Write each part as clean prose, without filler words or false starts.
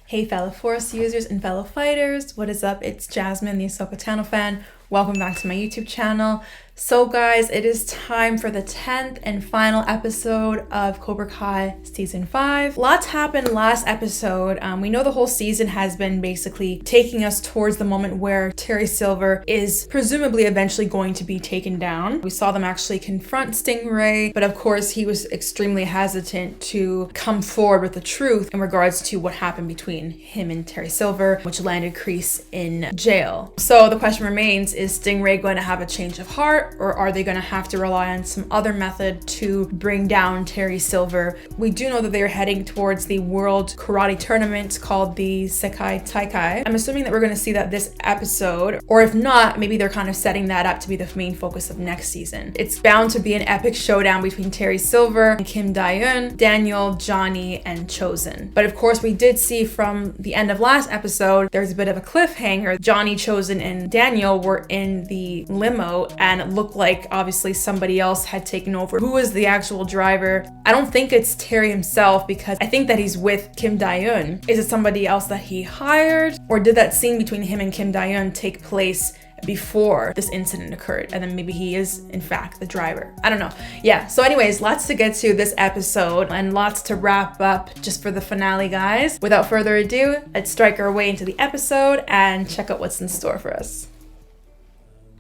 Hey fellow Force users and fellow fighters, what is up? It's Jasmine, the AhsokaTanoFan. Welcome back to my YouTube channel. So guys, it is time for the 10th and final episode of Cobra Kai Season 5. Lots happened last episode. We know the whole season has been basically taking us towards the moment where Terry Silver is presumably eventually going to be taken down. We saw them actually confront Stingray, but of course he was extremely hesitant to come forward with the truth in regards to what happened between him and Terry Silver, which landed Kreese in jail. So the question remains, is Stingray going to have a change of heart, or are they going to have to rely on some other method to bring down Terry Silver? We do know that they are heading towards the World Karate Tournament called the Sekai Taikai. I'm assuming that we're going to see that this episode, or if not, maybe they're kind of setting that up to be the main focus of next season. It's bound to be an epic showdown between Terry Silver and Kim Dae-eun, Daniel, Johnny, and Chosen. But of course, we did see from the end of last episode, there's a bit of a cliffhanger. Johnny, Chosen, and Daniel were in the limo, and it looked like obviously somebody else had taken over. Who was the actual driver? I don't think it's Terry himself, because I think that he's with Kim Dae-eun. Is it somebody else that he hired? Or did that scene between him and Kim Dae-eun take place before this incident occurred, and then maybe he is in fact the driver? I don't know. Yeah, so anyways, lots to get to this episode and lots to wrap up just for the finale, guys. Without further ado, let's strike our way into the episode and check out what's in store for us.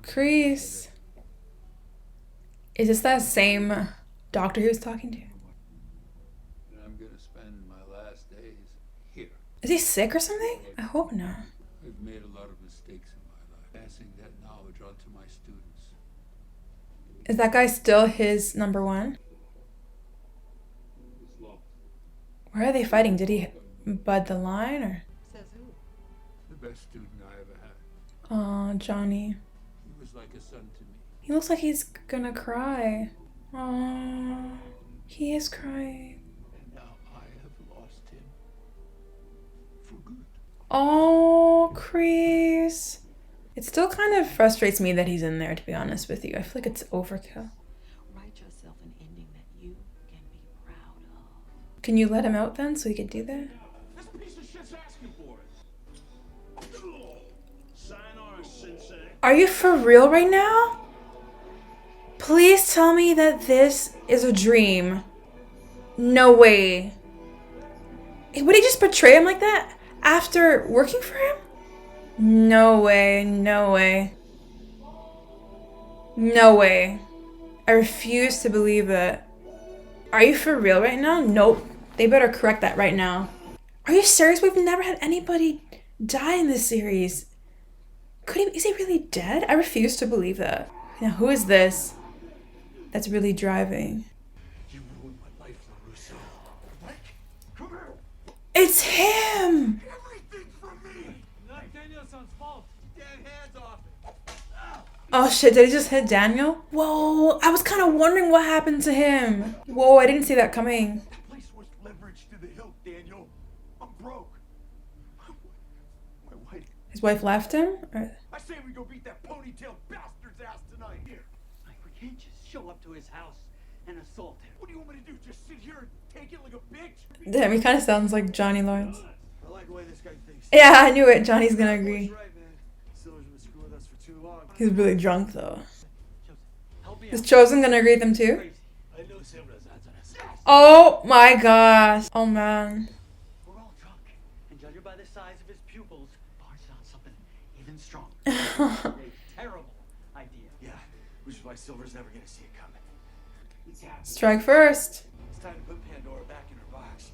Kreese. Is this that same doctor he was talking to? I'm gonna spend my last days here. Is he sick or something? I hope not. I've made a lot of mistakes in my life, passing that knowledge on to my students. Is that guy still his number one? Where are they fighting? Did he bud the line or? Says who? The best student I ever had. Oh, Johnny. He was like a son to me. He looks like he's gonna cry. Oh, he is crying. And now I have lost him. For good. Oh, Kreese. It still kind of frustrates me that he's in there, to be honest with you. I feel like it's overkill. Write yourself an ending that you can be proud of. Can you let him out then so he could do that? This piece of shit's asking for it. Sayonara, Sensei. Are you for real right now? Please tell me that this is a dream. No way. Would he just betray him like that after working for him? No way, no way. No way. I refuse to believe it. Are you for real right now? Nope. They better correct that right now. Are you serious? We've never had anybody die in this series. Is he really dead? I refuse to believe that. Now, who is this that's really driving? You ruined my life, LaRusso. What? Come here. It's him! Everything from me. Not Daniel-san's fault. Get hands off it. Oh shit, did he just hit Daniel? Whoa, I was kind of wondering what happened to him. Whoa, I didn't see that coming. That place was leveraged to the hilt, Daniel. I'm broke. My wife. His wife left him? Or... I say we go beat that ponytail bastard's ass tonight. Here. Like, we can't just show up to his house and assault him. What do you want me to do? Just sit here and take it like a bitch? Damn, he kind of sounds like Johnny Lawrence. I like the way this guy thinks. Yeah, I knew it. Johnny's gonna agree. That's right, man. Silver's been screwing with us for too long. He's really drunk though. Joseph, help me Is out. Chosen gonna agree with them too? Crazy. I know Silver's hands on us. Oh my gosh. Oh man. We're all drunk, and judging by the size of his pupils, Barnes is on something even stronger. A terrible idea. Yeah, which is why Silver's never gonna see it coming. Strike first. It's time to put Pandora back in her box.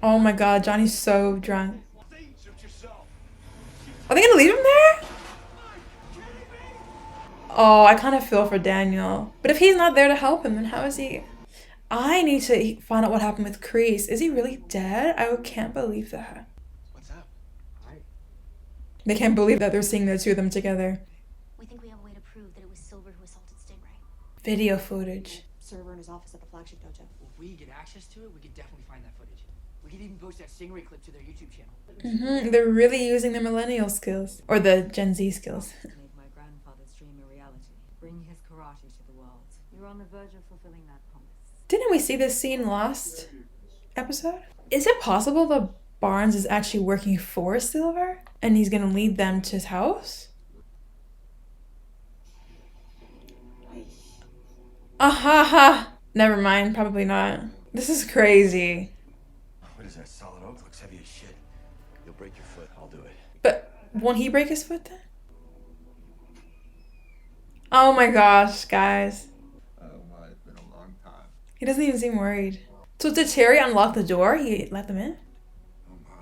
Oh my god, Johnny's so drunk. Shoot yourself. Are they gonna leave him there? Oh, I kind of feel for Daniel. But if he's not there to help him, then how is he? I need to find out what happened with Kreese. Is he really dead? I can't believe that. What's up? They can't believe that they're seeing the two of them together. We think we have a way to prove that it was Silver who assaulted Stingray. Video footage. Server in his office at the flagship dojo. Well, if we get access to it, we could definitely find that footage. We could even post that Stingray clip to their YouTube channel. They're really using their millennial skills. Or the Gen Z skills. To make my grandfather's dream a reality. Bring his karate to the world. You're on the verge of fulfilling that promise. Didn't we see this scene last episode? Is it possible the Barnes is actually working for Silver and he's gonna lead them to his house? Ha! Never mind, probably not. This is crazy. What is that, solid oak? Looks heavy as shit. You'll break your foot, I'll do it. But won't he break his foot then? Oh my gosh, guys. Oh my, it's been a long time. He doesn't even seem worried. So did Terry unlock the door? He let them in? Oh my,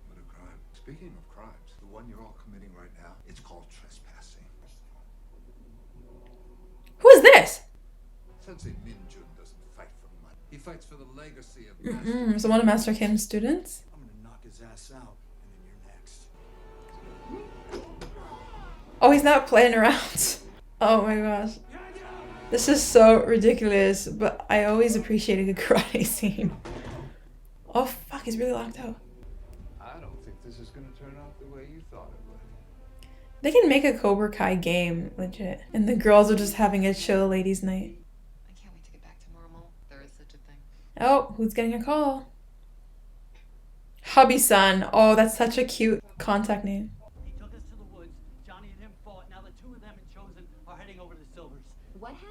what a crime. Speaking of crimes, the one you're all committing right now, it's called trespassing. Who is this? Sensei Minjun doesn't fight for money. He fights for the legacy of Master. So one of Master Kim's students? I'm gonna knock his ass out, and then you're next. Oh, he's not playing around. Oh my gosh. This is so ridiculous, but I always appreciate a good karate scene. Oh fuck, he's really locked out. I don't think this is gonna turn out the way you thought it would. They can make a Cobra Kai game, legit. And the girls are just having a chill ladies' night. I can't wait to get back to normal. There is such a thing. Oh, who's getting a call? Hubby-san. Oh, that's such a cute contact name. He took us to the woods. Johnny and him fought. Now the two of them and Chosen are heading over to Silver's. What happened?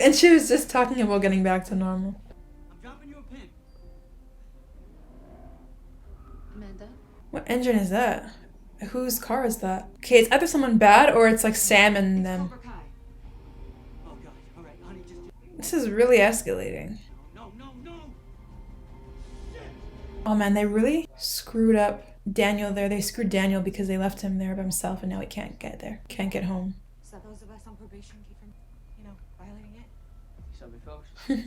And she was just talking about getting back to normal. I'm dropping you a pin. Amanda? What engine is that? Whose car is that? Okay, it's either someone bad or it's like Sam and them. Cobra Kai. Oh god. All right, honey, just This is really escalating. no. Oh man, they really screwed up Daniel there. They screwed Daniel because they left him there by himself and now he can't get there. Can't get home. So those of us on probation keep from, violating it? So me folks. What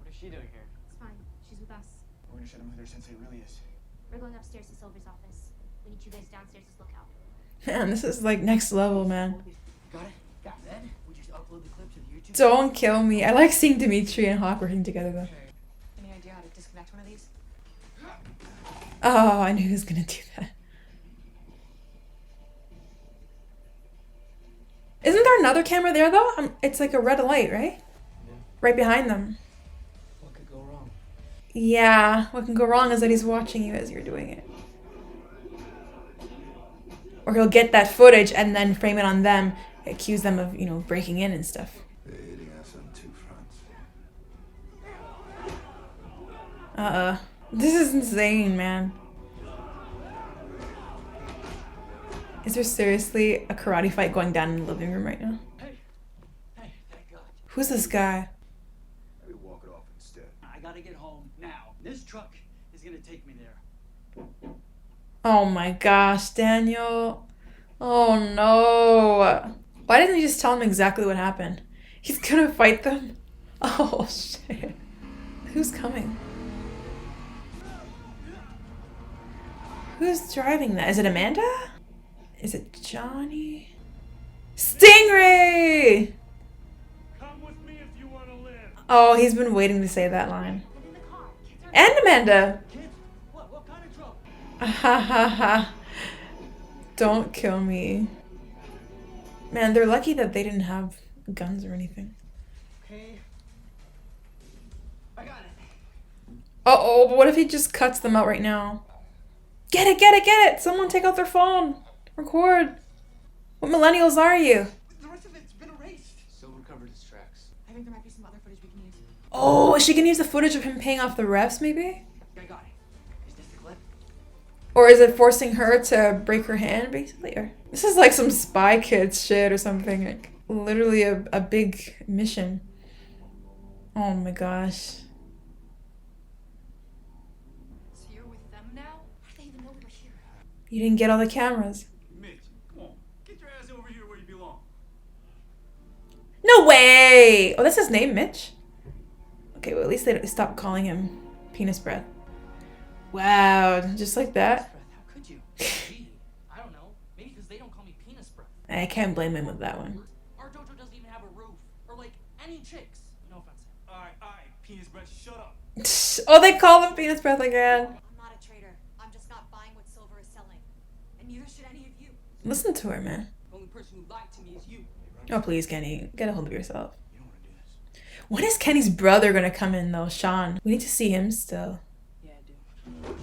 is she doing here? It's fine. She's with us. We're gonna show them who their sensei really is. We're going upstairs to Silver's office. We need you guys downstairs as lookout. Man, this is like next level, man. got it. Got that. We just upload the clip to the YouTube. Don't kill me. I like seeing Dimitri and Hawk working together though. Any idea how to disconnect one of these? Oh, I knew he was gonna do that. Isn't there another camera there though? It's like a red light, right? Right behind them. What could go wrong? Yeah, what can go wrong is that he's watching you as you're doing it. Or he'll get that footage and then frame it on them, accuse them of, breaking in and stuff. They're hitting us on two fronts. This is insane, man. Is there seriously a karate fight going down in the living room right now? Hey, thank God. Who's this guy? Maybe walk it off instead. I gotta get home now. This truck is gonna take me there. Oh my gosh, Daniel. Oh no. Why didn't he just tell him exactly what happened? He's gonna fight them? Oh shit. Who's coming? Who's driving that? Is it Amanda? Is it Johnny? Stingray! Come with me if you want to live. Oh, he's been waiting to say that line. Get in the car. Kids are And Amanda! Kids, what kind of trouble? Ha ha ha. Don't kill me. Man, they're lucky that they didn't have guns or anything. Okay. I got it. Uh-oh, but what if he just cuts them out right now? Get it, get it, get it! Someone take out their phone. Record. What millennials are you? The rest of it's been erased. Silver covered his tracks. I think there might be some other footage we can use. Oh, she can use the footage of him paying off the refs, maybe? I got it. Is this the clip? Or is it forcing her to break her hand, basically? Or this is like some Spy Kids shit or something. Like, literally a big mission. Oh my gosh. So you're with them now? How do they even know we were here? You didn't get all the cameras. Mitch, come on. Get your ass over here where you belong. No way! Oh, that's his name, Mitch? Okay, well, at least they stopped calling him Penis Breath. Wow, just like that? Breath, how could you? Gee, I don't know. Maybe because they don't call me penis breath. I can't blame him with that one. Our dojo doesn't even have a roof. Or like any chicks. No offense. All right, penis breath, shut up. Oh, they called him Penis Breath again. I'm not a traitor. I'm just not buying what Silver is selling. And neither should any of you. Listen to her, man. The only person who lied to me is you. Oh, please, Kenny. Get a hold of yourself. You don't want to do this. When is Kenny's brother gonna come in, though? Sean. We need to see him still. Yeah, I do.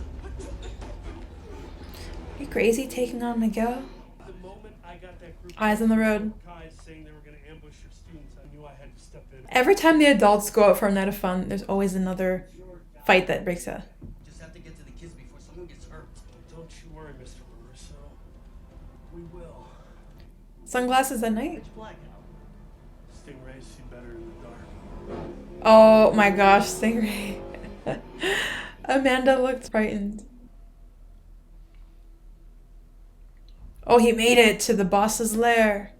crazy taking on Miguel? The moment I got that group Eyes on the road. Cobra Kai saying they were going to ambush your students, I knew I had to step in. Every time the adults go out for a night of fun, there's always another fight that breaks out. Just have to get to the kids before someone gets hurt. Don't you worry, Mr. Russo. We will. Sunglasses at night? Pitch black out. Stingrays see better in the dark. Oh my gosh, Stingray. Amanda looked frightened. Oh, he made it to the boss's lair.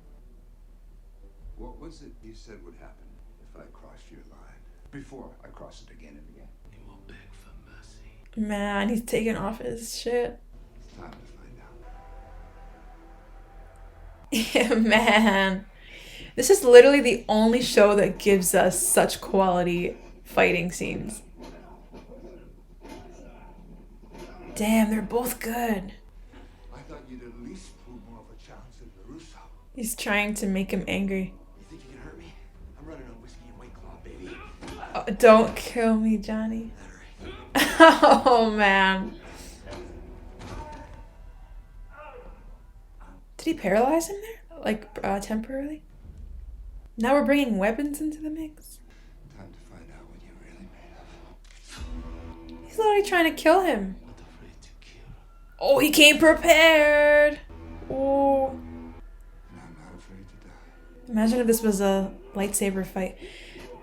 What was it you said would happen if I crossed your line? Before I cross it again and again. He will beg for mercy. Man, he's taking off his shit. It's time to find out. Yeah, man. This is literally the only show that gives us such quality fighting scenes. Damn, they're both good. I thought you'd at least prove more of a challenge than the Russo. He's trying to make him angry. You think you can hurt me? I'm running on whiskey and White Claw, baby. Oh, don't kill me, Johnny. Oh, man. Did he paralyze him there? Like, temporarily? Now we're bringing weapons into the mix? Time to find out what you're really made of. He's literally trying to kill him. Not afraid to kill. Oh, he came prepared. Oh. And I'm not afraid to die. Imagine if this was a lightsaber fight.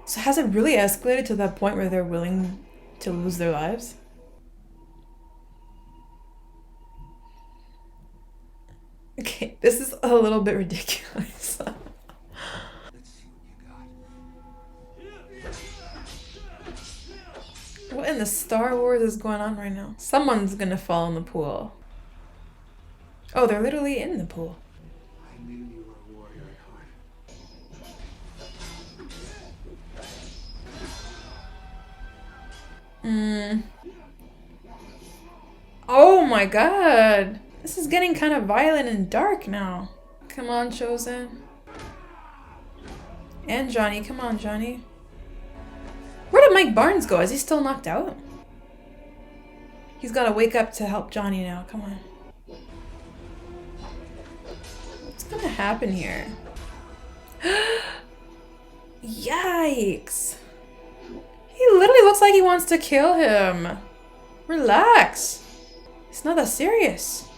So has it really escalated to that point where they're willing to lose their lives? Okay, this is a little bit ridiculous. Let's see what you got. What in the Star Wars is going on right now? Someone's gonna fall in the pool. Oh, they're literally in the pool. I knew you were a warrior at heart. Oh my god. This is getting kind of violent and dark now. Come on, Chosen. And Johnny. Come on, Johnny. Where did Mike Barnes go? Is he still knocked out? He's got to wake up to help Johnny now. Come on. What's going to happen here? Yikes. He literally looks like he wants to kill him. Relax. It's not that serious.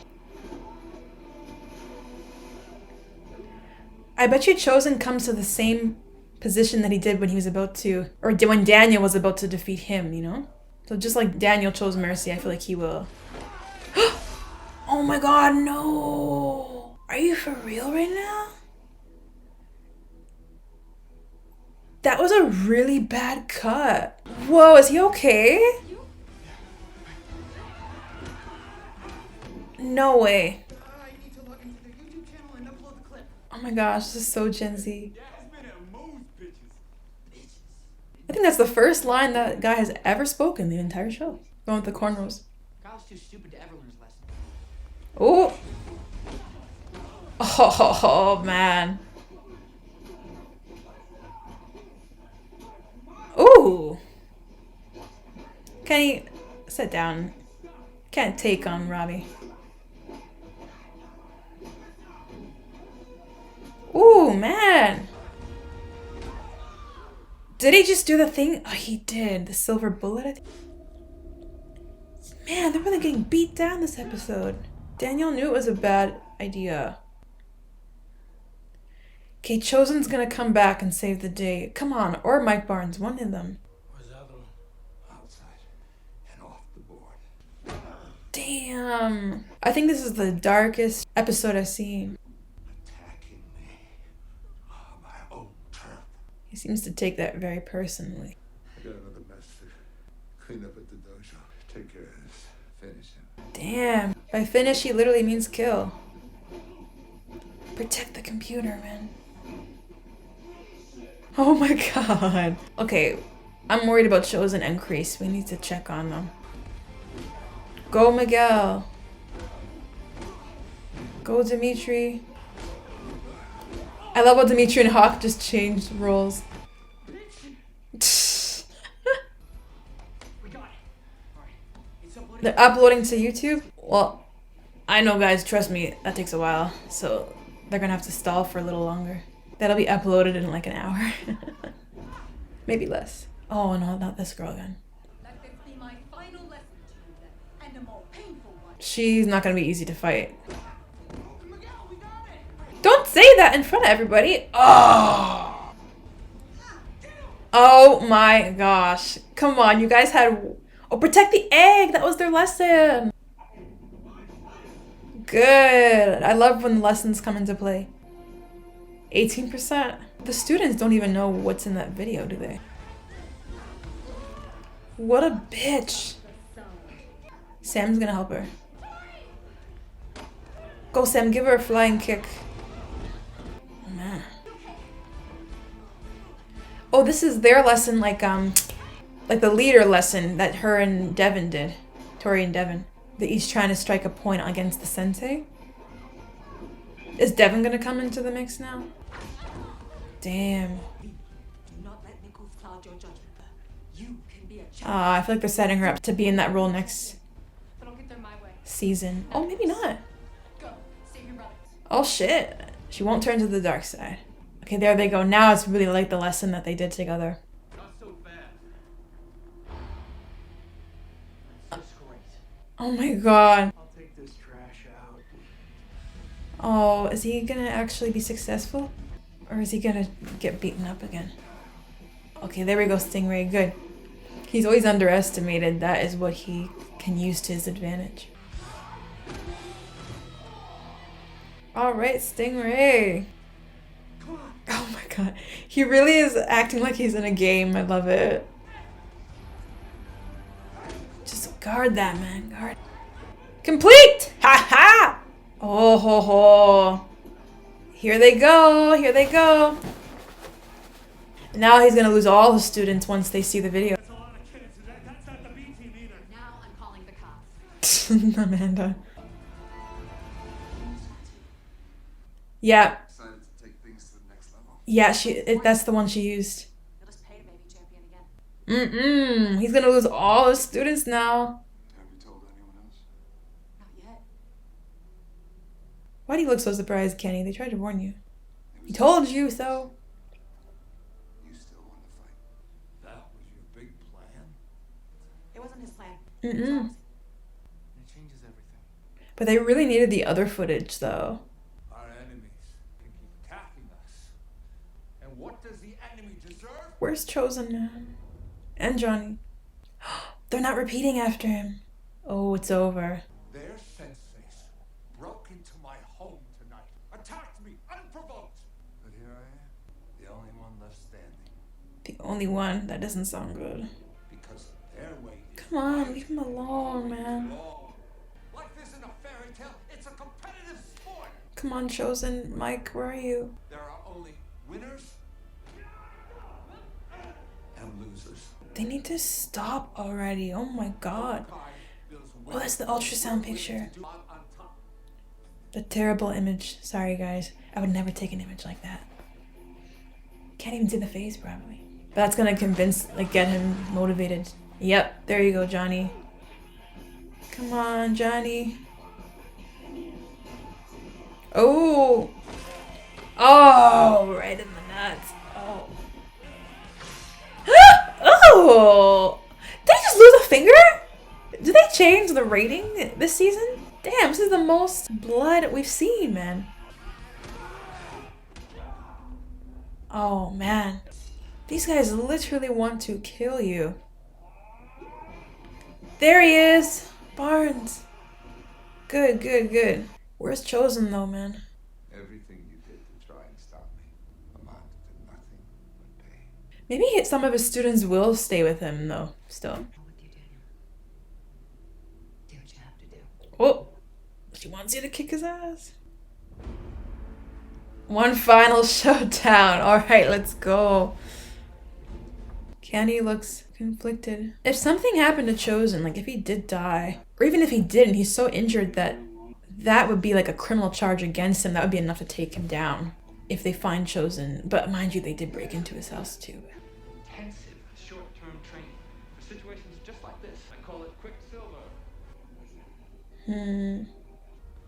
I bet you Chosen comes to the same position that he did when he was about to, or when Daniel was about to defeat him, you know? So just like Daniel chose mercy, I feel like he will. Oh my god, no! Are you for real right now? That was a really bad cut. Whoa, is he okay? No way. I need to log into their YouTube channel and upload the clip. Oh my gosh, this is so Gen Z. Jasmine and Moe's bitches. I think that's the first line that guy has ever spoken the entire show. Going with the cornrows. Kyle's too stupid to ever learn his lesson. Oh. Oh, man. Ooh. Can he sit down? Can't take on Robbie. Ooh, man. Did he just do the thing? Oh, he did. The silver bullet, I think. Man, they're really getting beat down this episode. Daniel knew it was a bad idea. Okay, Chosen's gonna come back and save the day. Come on, or Mike Barnes, one of them. Where's the other one? Outside and off the board. Damn. I think this is the darkest episode I've seen. Attacking me on my own turf. He seems to take that very personally. I got another mess to clean up at the dojo. Take care of this. Finish him. Damn. By finish, he literally means kill. Protect the computer, man. Oh my god. Okay, I'm worried about Chosen and Kreese. We need to check on them. Go, Miguel. Go, Dimitri. I love how Dimitri and Hawk just changed roles. We got it. Alright. It's uploaded. They're uploading to YouTube? Well, I know, guys, trust me, that takes a while. So they're gonna have to stall for a little longer. That'll be uploaded in like an hour. Maybe less. Oh no, not this girl again. Let this be my final lesson to you then, and a more painful one. She's not gonna be easy to fight. Don't say that in front of everybody. Oh! Oh my gosh. Come on, you guys had... Oh, protect the egg! That was their lesson! Good. I love when lessons come into play. 18%. The students don't even know what's in that video, do they? What a bitch. Sam's gonna help her. Go, Sam, give her a flying kick. Oh, man. Oh, this is their lesson, like the leader lesson that her and Devin did. Tori and Devin. They're each trying to strike a point against the sensei. Is Devin gonna come into the mix now? Damn. Do not let Nichols cloud your judgment. You can be a I feel like they're setting her up to be in that role next But I'll get there my way. season. Oh, maybe not. Go, save your brothers. Oh shit. She won't turn to the dark side. Okay, there they go. Now it's really like the lesson that they did together. Not so fast. That's great. Oh my god. I'll take this trash out. Oh, is he gonna actually be successful? Or is he gonna get beaten up again? Okay, there we go, Stingray. Good. He's always underestimated. That is what he can use to his advantage. Alright, Stingray. Oh my god. He really is acting like he's in a game. I love it. Just guard that, man. Guard. Complete! Ha ha! Oh ho ho. Here they go. Here they go. Now he's gonna lose all the students once they see the video. That's a lot of kids. That's not the B team either. Now I'm calling the cops. Amanda. Yeah. Decided to take things to the next level. Yeah, that's the one she used. You'll just pay to baby champion again. He's gonna lose all his students now. Have you told anyone else? Not yet. Why do you look so surprised, Kenny? They tried to warn you. He told you so. You still want to fight? That was your big plan? It wasn't his plan. Mm-mm. It changes everything. But they really needed the other footage, though. Our enemies can keep attacking us. And what does the enemy deserve? Where's Chosen now? And Johnny. They're not repeating after him. Oh, it's over. Their senseis broke into my home tonight, attacked me unprovoked. But here I am, the only one left standing. The only one. That doesn't sound good. Because their way is Come on, leave him alone, man. wrong. Life isn't a fairy tale, it's a competitive sport. Come on, Chosen. Mike, where are you? There are only winners and losers. They need to stop already. Oh my god. Oh, that's the ultrasound picture. The terrible image. Sorry, guys. I would never take an image like that. Can't even see the face, probably. But that's gonna get him motivated. Yep, there you go, Johnny. Come on, Johnny. Oh! Oh, right in the nuts. Oh. Oh! Did they just lose a finger? Did they change the rating this season? Damn, this is the most blood we've seen, man. Oh, man. These guys literally want to kill you. There he is! Barnes. Good, good, good. Where's Chosen, though, man? Everything you did to try and stop me amounted to nothing but pain. Maybe some of his students will stay with him, though, still. I'm with you, Daniel. Do what you have to do. Oh! She wants you to kick his ass. One final showdown. Alright, let's go. Kenny looks conflicted. If something happened to Chosen, like if he did die, or even if he didn't, he's so injured that that would be like a criminal charge against him. That would be enough to take him down if they find Chosen. But mind you, they did break into his house too. Intensive, short-term training for situations just like this. I call it Quicksilver.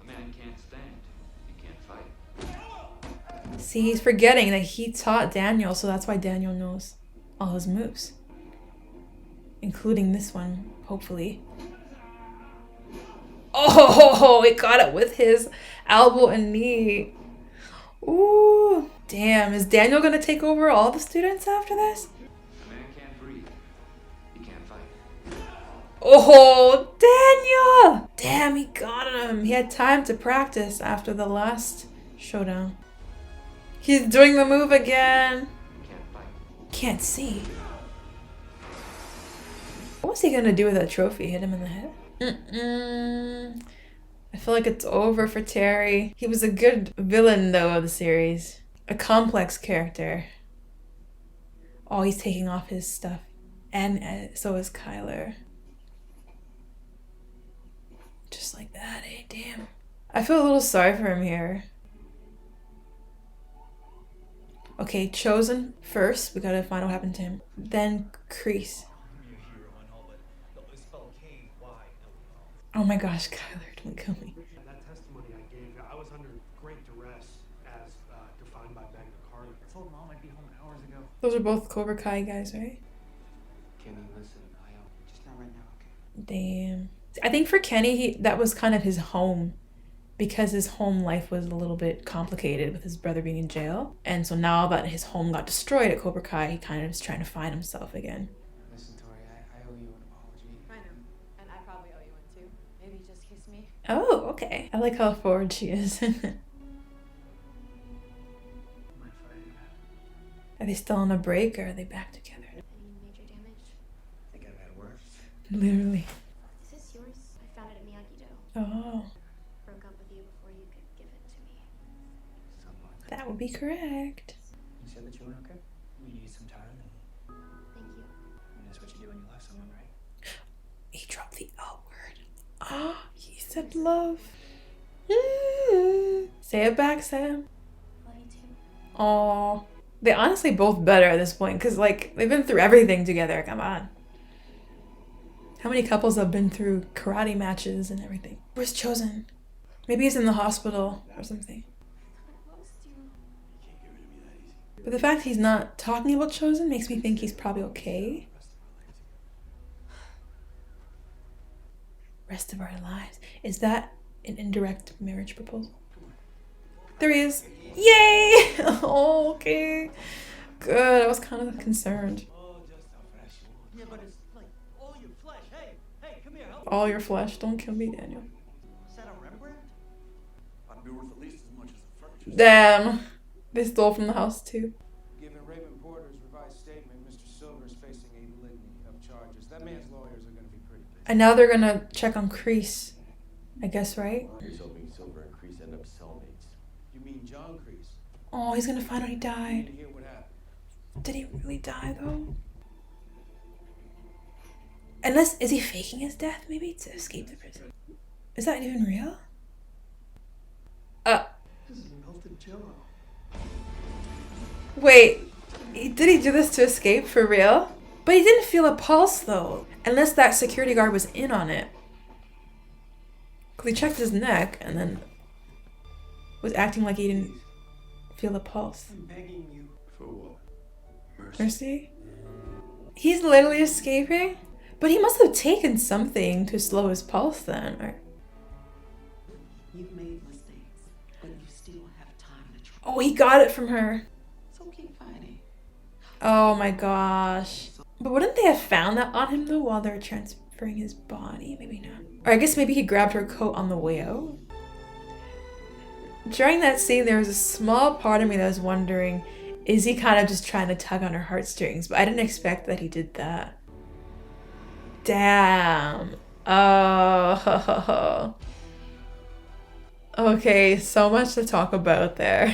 man can't stand, you can't fight. See, he's forgetting that he taught Daniel, so that's why Daniel knows all his moves. Including this one, hopefully. Oh, he got it with his elbow and knee. Ooh. Damn, is Daniel gonna take over all the students after this? A man can't breathe, he can't fight. Oh, Daniel! Damn, he got him. He had time to practice after the last showdown. He's doing the move again. Can't fight. Can't see. What was he gonna do with that trophy? Hit him in the head? I feel like it's over for Terry. He was a good villain, though, of the series. A complex character. Oh, he's taking off his stuff. And so is Kyler. Just like that, eh? Damn. I feel a little sorry for him here. Okay, Chosen first. We gotta find out what happened to him. Then Kreese. Oh my gosh, Kyler, don't kill me. That testimony I gave, I was under great duress as defined by Magna Carta. I told Mom I'd be home hours ago. Those are both Cobra Kai guys, right? Kenny, listen, Just not right now, okay? Damn. I think for Kenny, that was kind of his home. Because his home life was a little bit complicated with his brother being in jail. And so now that his home got destroyed at Cobra Kai, he kind of is trying to find himself again. Listen, Tori, I owe you an apology. I know. And I probably owe you one too. Maybe just kiss me. Oh, okay. I like how forward she is. Are they still on a break or are they back together? Any major damage? I think I've had worse. Literally. Is this yours? I found it at Miyagi-Do. Oh, Broke up with you before you could give it to me. that would be correct. You said that you were okay? You needed some time. Thank you. And that's what you do when you love someone, right? He dropped the L word. Oh, he said love. Say it back, Sam. Love you too. Oh, they honestly both better at this point because like they've been through everything together. Come on. How many couples have been through karate matches and everything? Where's Chosen? Maybe he's in the hospital or something. I lost you. But the fact he's not talking about Chosen makes me think he's probably okay. Rest of our lives. Is that an indirect marriage proposal? There he is. Yay! Oh, okay. Good. I was kind of concerned. Yeah, but it's like all your flesh. Hey, come here. Help. All your flesh. Don't kill me, Daniel. Is that a Rembrandt? I'd be worth at least as much as the furniture. Damn. They stole from the house too. Given Raymond Porter's revised statement, Mr. Silver is facing a litany of charges. That man's lawyers are going to be pretty busy. And now they're gonna check on Kreese. I guess, right? Here's hoping Silver and Kreese end up cellmates. You mean John Kreese? Oh, he's gonna find out he You died. didn't hear what happened. Did he really die though? Unless, is he faking his death maybe to escape the prison? Is that even real? This is melted jello. Wait, did he do this to escape for real? But he didn't feel a pulse though, unless that security guard was in on it. Cause he checked his neck and then was acting like he didn't feel a pulse. I'm begging you. For what? Mercy? He's literally escaping? But he must have taken something to slow his pulse then, or... You've made mistakes, but you still have time to try. Oh, he got it from her. So keep fighting. Oh my gosh. But wouldn't they have found that on him though while they were transferring his body? Maybe not. Or I guess maybe he grabbed her coat on the way out. During that scene, there was a small part of me that was wondering, is he kind of just trying to tug on her heartstrings? But I didn't expect that he did that. Damn. Oh. Okay, so much to talk about there.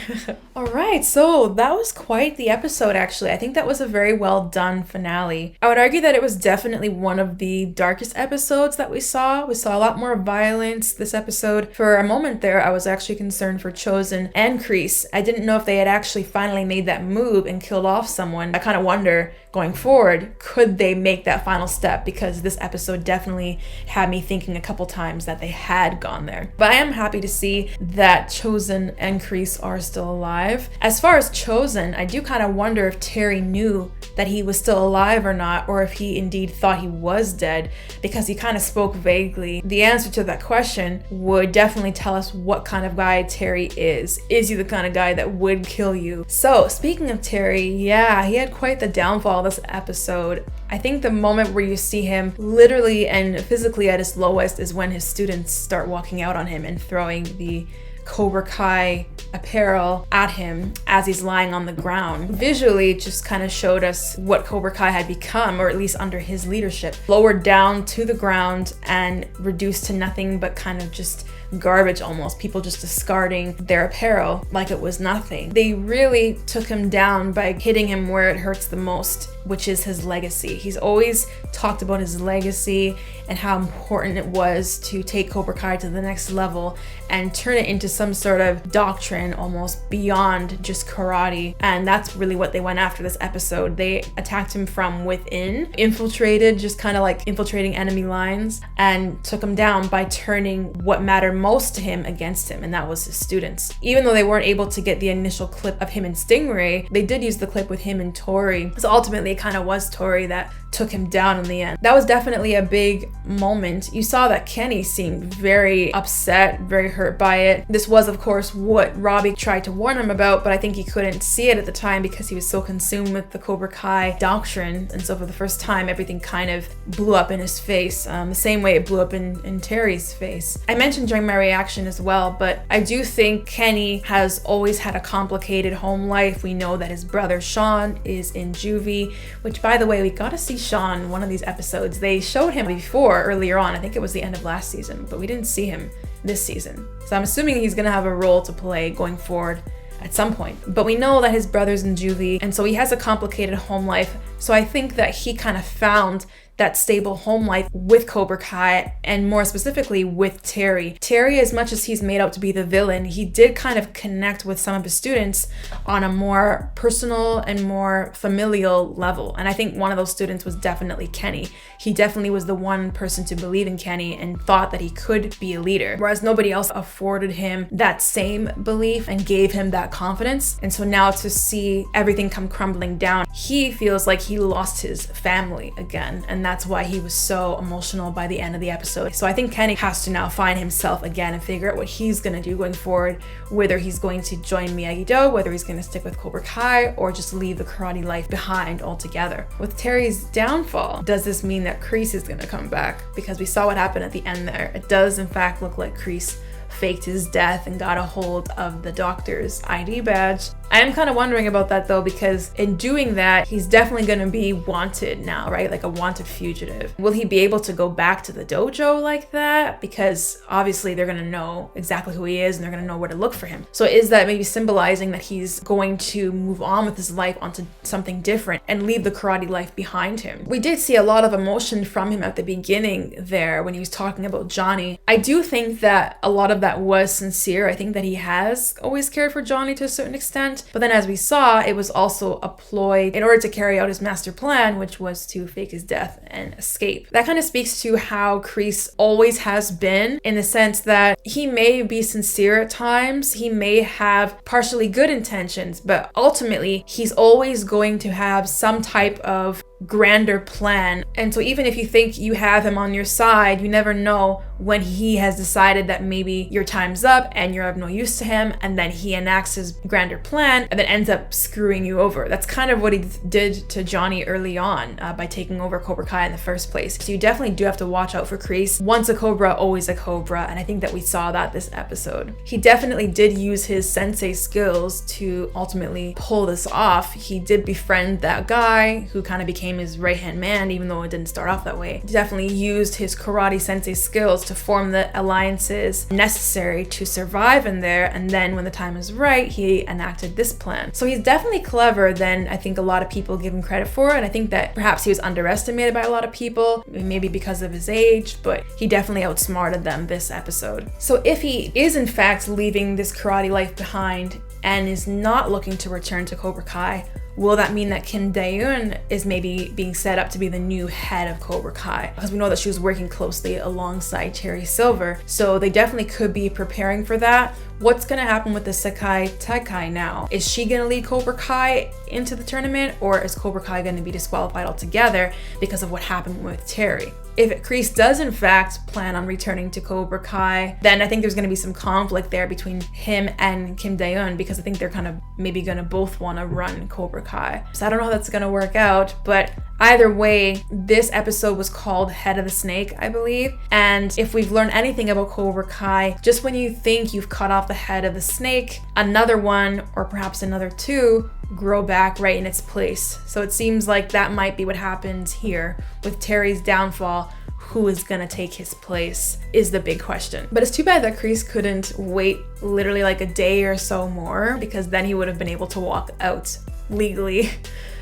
Alright, so that was quite the episode actually. I think that was a very well done finale. I would argue that it was definitely one of the darkest episodes that we saw. We saw a lot more violence this episode. For a moment there, I was actually concerned for Chosen and Kreese. I didn't know if they had actually finally made that move and killed off someone. I kind of wonder, going forward, could they make that final step? Because this episode definitely had me thinking a couple times that they had gone there. But I am happy to see that Chosen and Kreese are still alive. As far as Chosen, I do kind of wonder if Terry knew that he was still alive or not, or if he indeed thought he was dead, because he kind of spoke vaguely. The answer to that question would definitely tell us what kind of guy Terry is. Is he the kind of guy that would kill you? So speaking of Terry, yeah, he had quite the downfall this episode. I think the moment where you see him literally and physically at his lowest is when his students start walking out on him and throwing the Cobra Kai apparel at him as he's lying on the ground. Visually, it just kind of showed us what Cobra Kai had become, or at least under his leadership. Lowered down to the ground and reduced to nothing but kind of just garbage almost. People just discarding their apparel like it was nothing. They really took him down by hitting him where it hurts the most, which is his legacy. He's always talked about his legacy and how important it was to take Cobra Kai to the next level and turn it into some sort of doctrine almost beyond just karate. And that's really what they went after this episode. They attacked him from within, infiltrated, just kind of like infiltrating enemy lines, and took him down by turning what mattered most to him against him, and that was his students. Even though they weren't able to get the initial clip of him and Stingray, they did use the clip with him and Tori. So ultimately it kind of was Tori that took him down in the end. That was definitely a big moment. You saw that Kenny seemed very upset, very hurt by it. This was, of course, what Robbie tried to warn him about, but I think he couldn't see it at the time because he was so consumed with the Cobra Kai doctrine. And so for the first time, everything kind of blew up in his face, the same way it blew up in Terry's face. I mentioned during my reaction as well, but I do think Kenny has always had a complicated home life. We know that his brother Sean is in juvie, which, by the way, we got to see Sean in one of these episodes. They showed him before earlier on. I think it was the end of last season, but we didn't see him this season. So I'm assuming he's gonna have a role to play going forward at some point. But we know that his brother's in juvie, and so he has a complicated home life. So I think that he kind of found that stable home life with Cobra Kai, and more specifically with Terry. Terry, as much as he's made out to be the villain, he did kind of connect with some of his students on a more personal and more familial level. And I think one of those students was definitely Kenny. He definitely was the one person to believe in Kenny and thought that he could be a leader, whereas nobody else afforded him that same belief and gave him that confidence. And so now to see everything come crumbling down, he feels like he lost his family again. And that's why he was so emotional by the end of the episode. So I think Kenny has to now find himself again and figure out what he's gonna do going forward, whether he's going to join Miyagi-Do, whether he's gonna stick with Cobra Kai, or just leave the karate life behind altogether. With Terry's downfall, does this mean that Kreese is gonna come back? Because we saw what happened at the end there. It does in fact look like Kreese faked his death and got a hold of the doctor's ID badge. I am kind of wondering about that though, because in doing that, he's definitely going to be wanted now, right? Like a wanted fugitive. Will he be able to go back to the dojo like that? Because obviously they're going to know exactly who he is and they're going to know where to look for him. So is that maybe symbolizing that he's going to move on with his life onto something different and leave the karate life behind him? We did see a lot of emotion from him at the beginning there when he was talking about Johnny. I do think that a lot of that was sincere. I think that he has always cared for Johnny to a certain extent. But then as we saw, it was also a ploy in order to carry out his master plan, which was to fake his death and escape. That kind of speaks to how Kreese always has been, in the sense that he may be sincere at times, he may have partially good intentions, but ultimately he's always going to have some type of grander plan. And so even if you think you have him on your side, you never know when he has decided that maybe your time's up and you're of no use to him, and then he enacts his grander plan and then ends up screwing you over. That's kind of what he did to Johnny early on by taking over Cobra Kai in the first place. So you definitely do have to watch out for Kreese. Once a Cobra, always a Cobra, and I think that we saw that this episode. He definitely did use his sensei skills to ultimately pull this off. He did befriend that guy who kind of became his right-hand man, even though it didn't start off that way. He definitely used his karate sensei skills to form the alliances necessary to survive in there, and then when the time is right, he enacted this plan. So he's definitely clever than I think a lot of people give him credit for, and I think that perhaps he was underestimated by a lot of people, maybe because of his age, but he definitely outsmarted them this episode. So if he is in fact leaving this karate life behind and is not looking to return to Cobra Kai, will that mean that Kim Dae-eun is maybe being set up to be the new head of Cobra Kai? Because we know that she was working closely alongside Terry Silver, so they definitely could be preparing for that. What's gonna happen with the Sekai Taikai now? Is she gonna lead Cobra Kai into the tournament, or is Cobra Kai gonna be disqualified altogether because of what happened with Terry? If Kreese does in fact plan on returning to Cobra Kai, then I think there's gonna be some conflict there between him and Kim Dae-eun, because I think they're kind of maybe gonna both wanna run Cobra Kai. So I don't know how that's gonna work out, but either way, this episode was called Head of the Snake, I believe. And if we've learned anything about Cobra Kai, just when you think you've cut off the head of the snake, another one, or perhaps another two, grow back right in its place. So it seems like that might be what happens here with Terry's downfall. Who is gonna take his place is the big question. But it's too bad that Kreese couldn't wait literally like a day or so more, because then he would have been able to walk out legally.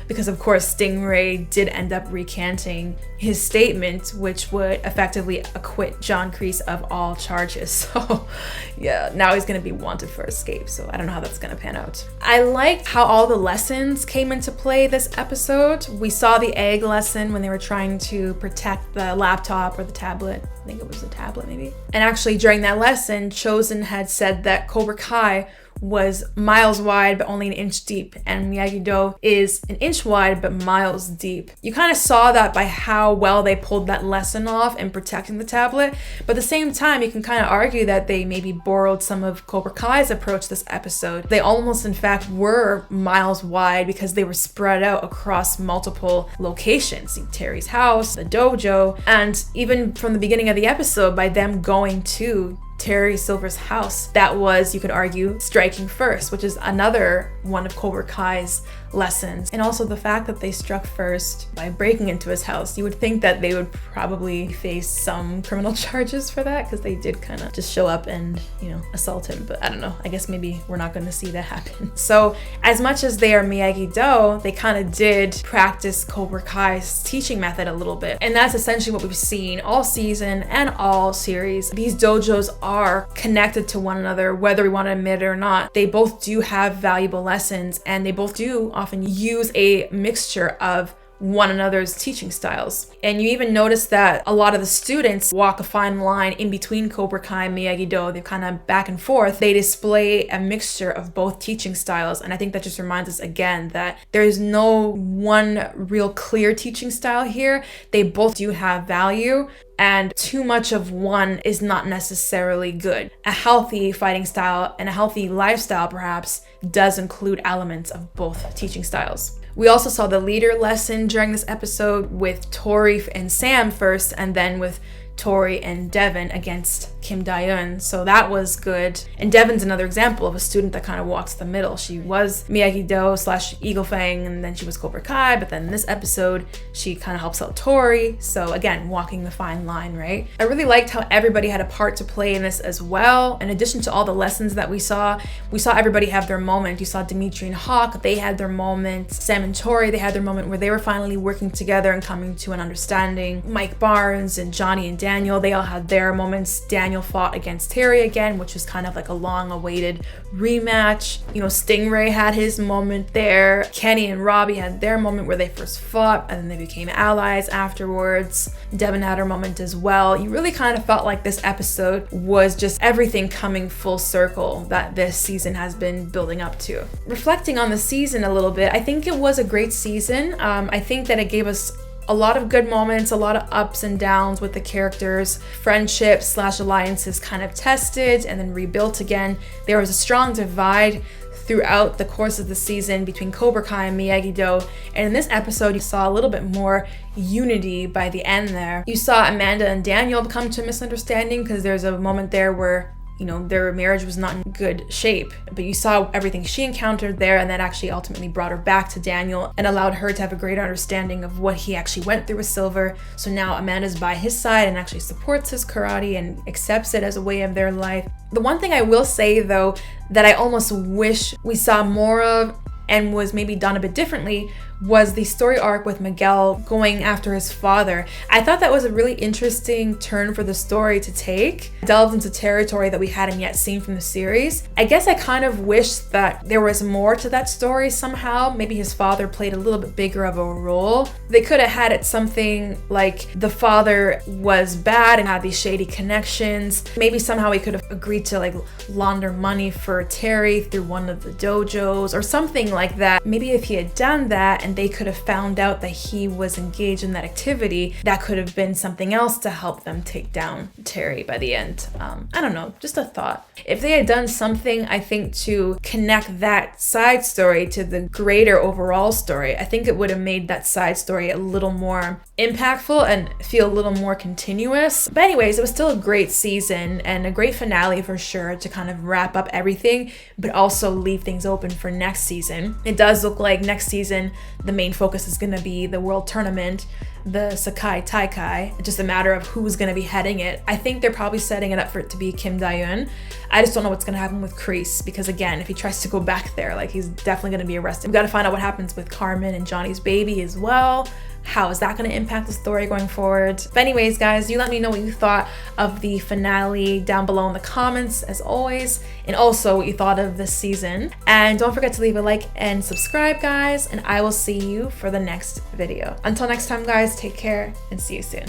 Because of course Stingray did end up recanting his statement, which would effectively acquit John Kreese of all charges. So yeah, now he's gonna be wanted for escape. So I don't know how that's gonna pan out. I liked how all the lessons came into play this episode. We saw the egg lesson when they were trying to protect the laptop or the tablet. I think it was the tablet maybe. And actually during that lesson, Chosen had said that Cobra Kai was miles wide but only an inch deep, and Miyagi-Do is an inch wide but miles deep. You kind of saw that by how well they pulled that lesson off in protecting the tablet, but at the same time you can kind of argue that they maybe borrowed some of Cobra Kai's approach this episode. They almost in fact were miles wide because they were spread out across multiple locations. Terry's house, the dojo, and even from the beginning of the episode, by them going to Terry Silver's house, that was, you could argue, striking first, which is another one of Cobra Kai's lessons. And also the fact that they struck first by breaking into his house. You would think that they would probably face some criminal charges for that, because they did kind of just show up and, you know, assault him. But I don't know, I guess maybe we're not going to see that happen. So as much as they are Miyagi-Do, they kind of did practice Cobra Kai's teaching method a little bit. And that's essentially what we've seen all season and all series. These dojos are connected to one another, whether we want to admit it or not. They both do have valuable lessons, and they both do often use a mixture of one another's teaching styles. And you even notice that a lot of the students walk a fine line in between Cobra Kai and Miyagi-Do. They're kind of back and forth. They display a mixture of both teaching styles, and I think that just reminds us again that there is no one real clear teaching style here. They both do have value, and too much of one is not necessarily good. A healthy fighting style and a healthy lifestyle perhaps does include elements of both teaching styles. We also saw the leader lesson during this episode with Tori and Sam first, and then with Tori and Devin against Kim Dae-eun. So that was good. And Devin's another example of a student that kind of walks the middle. She was Miyagi-Do / Eagle Fang, and then she was Cobra Kai, but then in this episode, she kind of helps out Tori. So again, walking the fine line, right? I really liked how everybody had a part to play in this as well. In addition to all the lessons that we saw everybody have their moment. You saw Dimitri and Hawk, they had their moment. Sam and Tori, they had their moment where they were finally working together and coming to an understanding. Mike Barnes and Johnny and Daniel, they all had their moments. Daniel fought against Terry again, which was kind of like a long-awaited rematch. You know, Stingray had his moment there. Kenny and Robbie had their moment where they first fought, and then they became allies afterwards. Devin had her moment as well. You really kind of felt like this episode was just everything coming full circle that this season has been building up to. Reflecting on the season a little bit, I think it was a great season. I think that it gave us a lot of good moments, a lot of ups and downs with the characters. Friendships / alliances kind of tested and then rebuilt again. There was a strong divide throughout the course of the season between Cobra Kai and Miyagi-Do. And in this episode, you saw a little bit more unity by the end there. You saw Amanda and Daniel come to a misunderstanding, because there's a moment there where, you know, their marriage was not in good shape. But you saw everything she encountered there, and that actually ultimately brought her back to Daniel and allowed her to have a greater understanding of what he actually went through with Silver. So now Amanda's by his side and actually supports his karate and accepts it as a way of their life. The one thing I will say though that I almost wish we saw more of and was maybe done a bit differently was the story arc with Miguel going after his father. I thought that was a really interesting turn for the story to take. It delved into territory that we hadn't yet seen from the series. I guess I kind of wish that there was more to that story somehow. Maybe his father played a little bit bigger of a role. They could have had it something like the father was bad and had these shady connections. Maybe somehow he could have agreed to like launder money for Terry through one of the dojos or something like that. Maybe if he had done that and they could have found out that he was engaged in that activity, that could have been something else to help them take down Terry by the end. I don't know, just a thought. If they had done something, I think, to connect that side story to the greater overall story, I think it would have made that side story a little more impactful and feel a little more continuous. But anyways, it was still a great season and a great finale for sure to kind of wrap up everything, but also leave things open for next season. It does look like next season the main focus is going to be the World Tournament, the Sakai Taikai, just a matter of who's going to be heading it. I think they're probably setting it up for it to be Kim Daeun. I just don't know what's going to happen with Kreese, because again, if he tries to go back there, like, he's definitely going to be arrested. We've got to find out what happens with Carmen and Johnny's baby as well. How is that going to impact the story going forward? But anyways, guys, you let me know what you thought of the finale down below in the comments, as always, and also what you thought of this season. And don't forget to leave a like and subscribe, guys, and I will see you for the next video. Until next time, guys, take care and see you soon.